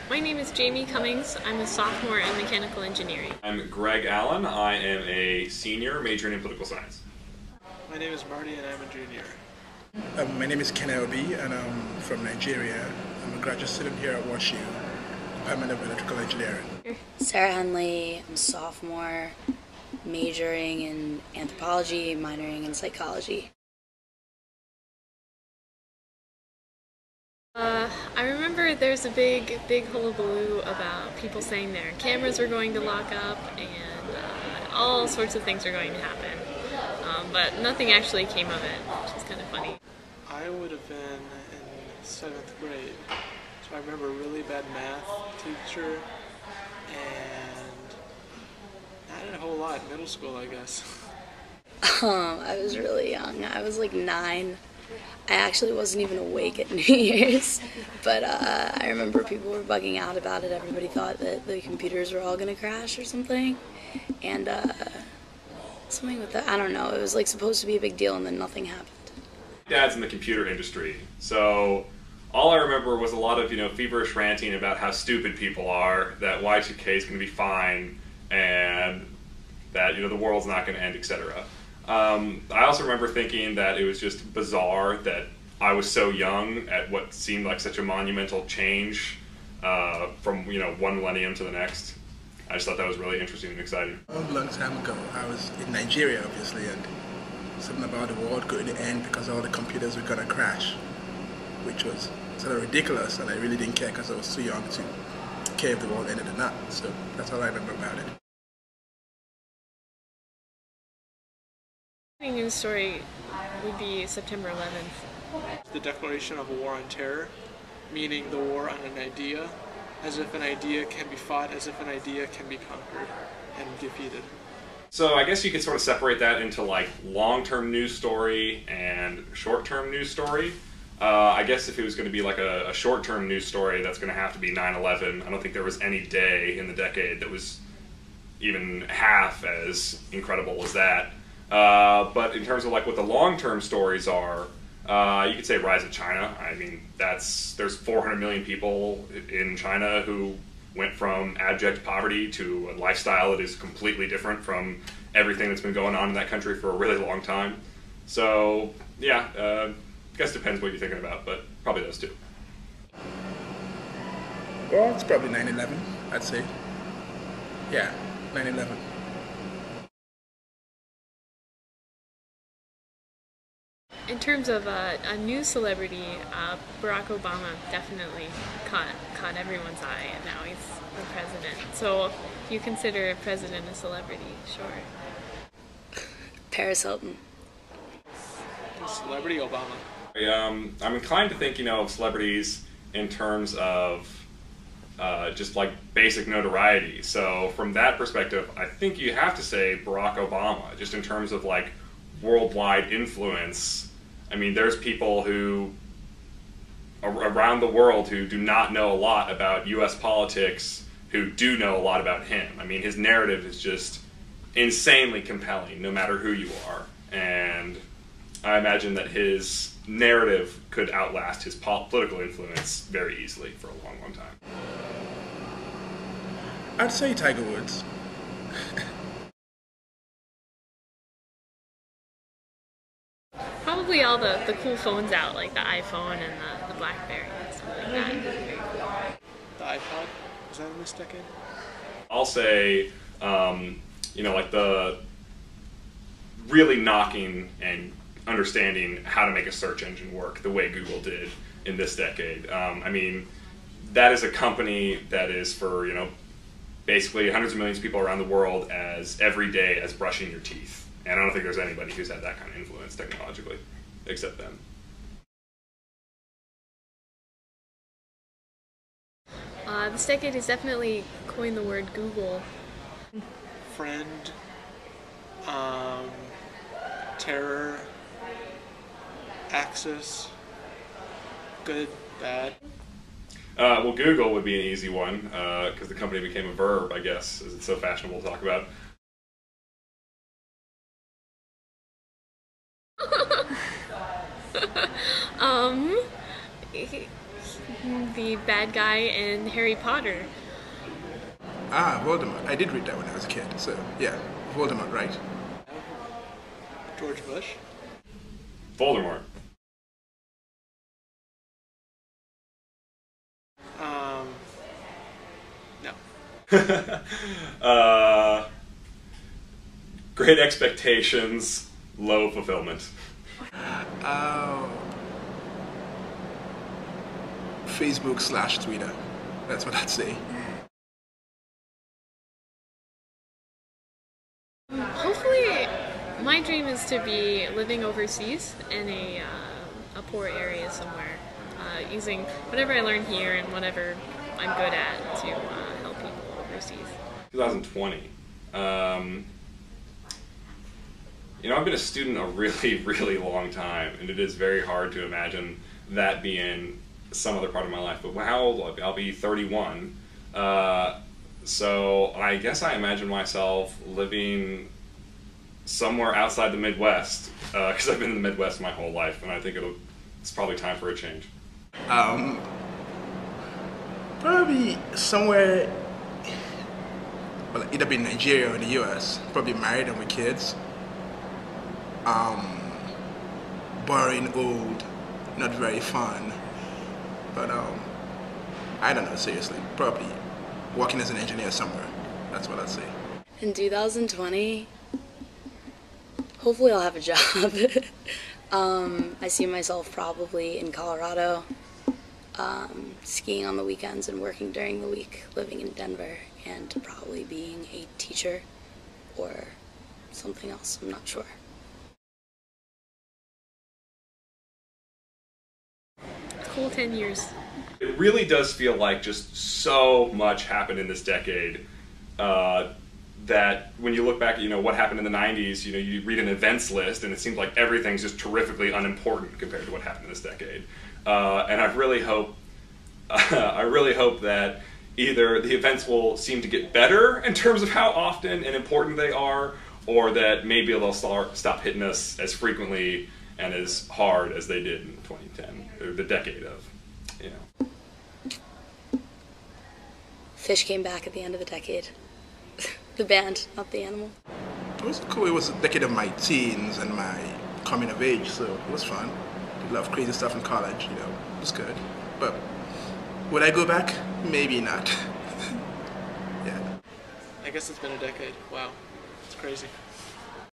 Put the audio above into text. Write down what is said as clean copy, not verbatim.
My name is Jamie Cummings. I'm a sophomore in mechanical engineering. I'm Greg Allen. I am a senior majoring in political science. My name is Marty and I'm a junior. My name is Ken Obi and I'm from Nigeria. I'm a graduate student here at WashU, Department of Electrical Engineering. Sarah Henley, I'm a sophomore, majoring in anthropology, minoring in psychology. I remember there's a big hullabaloo about people saying their cameras were going to lock up and all sorts of things are going to happen. But nothing actually came of it, which is kind of funny. I would have been in 7th grade, so I remember a really bad math teacher and not a whole lot in middle school, I guess. I was really young. I was like 9. I actually wasn't even awake at New Year's, but I remember people were bugging out about it. Everybody thought that the computers were all going to crash or something, and something with that, I don't know, it was like supposed to be a big deal and then nothing happened. Dad's in the computer industry, so all I remember was a lot of, feverish ranting about how stupid people are, that Y2K is going to be fine, and that, the world's not going to end, etc. I also remember thinking that it was just bizarre that I was so young at what seemed like such a monumental change from one millennium to the next. I just thought that was really interesting and exciting. A long time ago, I was in Nigeria, obviously, and something about the world going to end because all the computers were going to crash, which was sort of ridiculous, and I really didn't care because I was too young to care if the world ended or not. So that's all I remember about it. The news story would be September 11th. The declaration of a war on terror, meaning the war on an idea, as if an idea can be fought, as if an idea can be conquered and defeated. So I guess you could sort of separate that into like long-term news story and short-term news story. I guess if it was going to be like a short-term news story, that's going to have to be 9/11. I don't think there was any day in the decade that was even half as incredible as that. But in terms of like what the long-term stories are, you could say rise of China. I mean, there's 400 million people in China who went from abject poverty to a lifestyle that is completely different from everything that's been going on in that country for a really long time. So yeah, I guess it depends what you're thinking about, but probably those two. Well, it's probably 9/11, I'd say. Yeah, 9/11. In terms of a new celebrity, Barack Obama definitely caught everyone's eye, and now he's the president. So if you consider a president a celebrity, sure. Paris Hilton. Celebrity Obama. I'm inclined to think, of celebrities in terms of just like basic notoriety. So from that perspective, I think you have to say Barack Obama, just in terms of like worldwide influence. I mean, there's people who around the world who do not know a lot about U.S. politics who do know a lot about him. I mean, his narrative is just insanely compelling, no matter who you are. And I imagine that his narrative could outlast his political influence very easily for a long, long time. I'd say Tiger Woods. Probably all the cool phones out, like the iPhone and the BlackBerry and stuff like that. Very cool. The iPod, was that in this decade? I'll say, like the really knocking and understanding how to make a search engine work the way Google did in this decade. I mean, that is a company that is for, basically hundreds of millions of people around the world as every day as brushing your teeth. And I don't think there's anybody who's had that kind of influence technologically, except them. This decade has definitely coined the word Google. Friend, terror, axis, good, bad. Well, Google would be an easy one, because the company became a verb, I guess, as it's so fashionable to talk about. the bad guy in Harry Potter. Ah, Voldemort. I did read that when I was a kid. So, yeah, Voldemort, right? George Bush. Voldemort. No. Great expectations, low fulfillment. Oh. Facebook/Twitter. That's what I'd say. Hopefully, my dream is to be living overseas in a poor area somewhere, using whatever I learn here and whatever I'm good at to help people overseas. 2020. I've been a student a really, really long time, and it is very hard to imagine that being some other part of my life. But how old? I'll be 31. So I guess I imagine myself living somewhere outside the Midwest, because I've been in the Midwest my whole life, and I think it's probably time for a change. Probably somewhere, well, either be Nigeria or the US, probably married and with kids. Boring, old, not very fun. But I don't know, seriously. Probably working as an engineer somewhere. That's what I'd say. In 2020, hopefully I'll have a job. I see myself probably in Colorado, skiing on the weekends and working during the week, living in Denver, and probably being a teacher or something else, I'm not sure. Cool 10 years. It really does feel like just so much happened in this decade that when you look back at what happened in the 90s, you read an events list and it seems like everything's just terrifically unimportant compared to what happened in this decade. And I really hope that either the events will seem to get better in terms of how often and important they are, or that maybe they'll stop hitting us as frequently and as hard as they did in 2010, or the decade of. Fish came back at the end of the decade. The band, not the animal. It was cool. It was a decade of my teens and my coming of age, so it was fun. Did a lot of crazy stuff in college, it was good. But would I go back? Maybe not. Yeah. I guess it's been a decade. Wow. It's crazy.